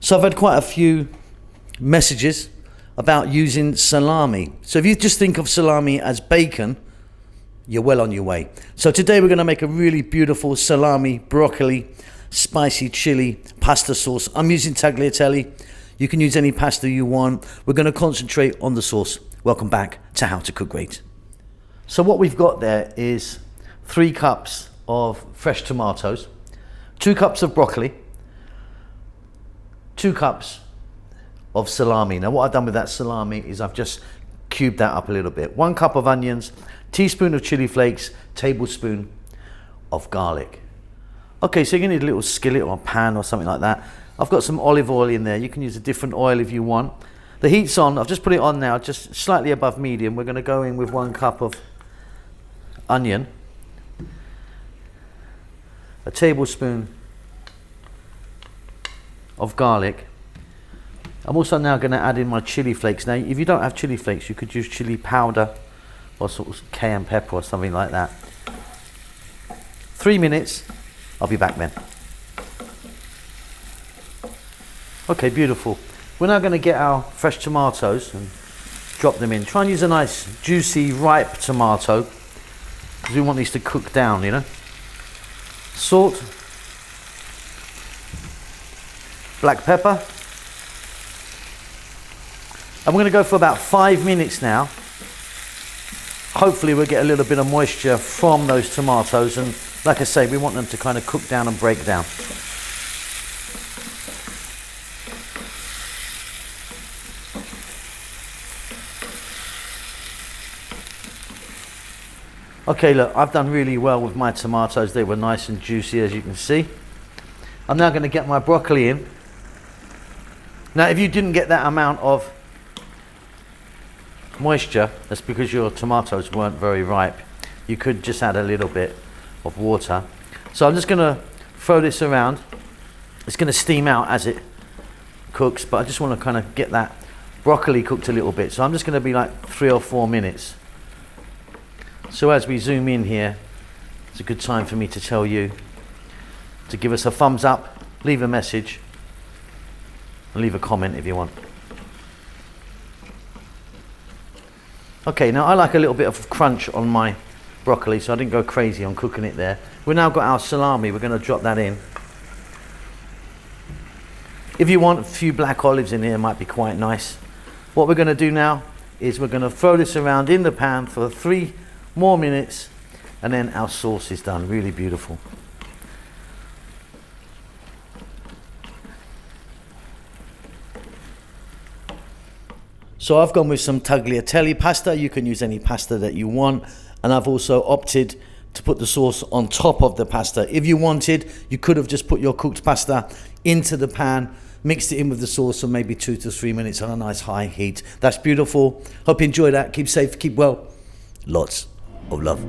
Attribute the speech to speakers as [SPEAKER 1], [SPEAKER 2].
[SPEAKER 1] So I've had quite a few messages about using salami. So if you just think of salami as bacon, you're well on your way. So today we're going to make a really beautiful salami, broccoli, spicy chili pasta sauce. I'm using tagliatelle. You can use any pasta you want. We're going to concentrate on the sauce. Welcome back to How to Cook Great. So what we've got there is 3 cups of fresh tomatoes, 2 cups of broccoli, 2 cups of salami. Now what I've done with that salami is I've just cubed that up a little bit. 1 cup of onions, teaspoon of chili flakes, tablespoon of garlic. Okay, so you're gonna need a little skillet or a pan or something like that. I've got some olive oil in there. You can use a different oil if you want. The heat's on. I've just put it on now, just slightly above medium. We're gonna go in with 1 cup of onion, a tablespoon of garlic. I'm also now going to add in my chili flakes. Now, if you don't have chili flakes, you could use chili powder or sort of cayenne pepper or something like that. 3 minutes, I'll be back then. Okay, beautiful. We're now going to get our fresh tomatoes and drop them in. Try and use a nice, juicy, ripe tomato, because we want these to cook down, you know. Salt, black pepper, and we're going to go for about 5 minutes now. Hopefully we'll get a little bit of moisture from those tomatoes, and like I say, we want them to kind of cook down and break down. Okay, look, I've done really well with my tomatoes. They were nice and juicy, as you can see. I'm now going to get my broccoli in. Now, if you didn't get that amount of moisture, that's because your tomatoes weren't very ripe. You could just add a little bit of water. So I'm just going to throw this around. It's going to steam out as it cooks, but I just want to kind of get that broccoli cooked a little bit. So I'm just going to be like 3 or 4 minutes. So as we zoom in here, it's a good time for me to tell you to give us a thumbs up, leave a message, and leave a comment if you want. Okay, now I like a little bit of crunch on my broccoli, so I didn't go crazy on cooking it there. We've now got our salami. We're going to drop that in. If you want a few black olives in here, it might be quite nice. What we're going to do now is we're going to throw this around in the pan for 3 more minutes, and then our sauce is done. Really beautiful. So I've gone with some tagliatelle pasta. You can use any pasta that you want, and I've also opted to put the sauce on top of the pasta. If you wanted, you could have just put your cooked pasta into the pan, mixed it in with the sauce for maybe 2 to 3 minutes on a nice high heat. That's beautiful. Hope you enjoy that. Keep safe, keep well. Lots of love.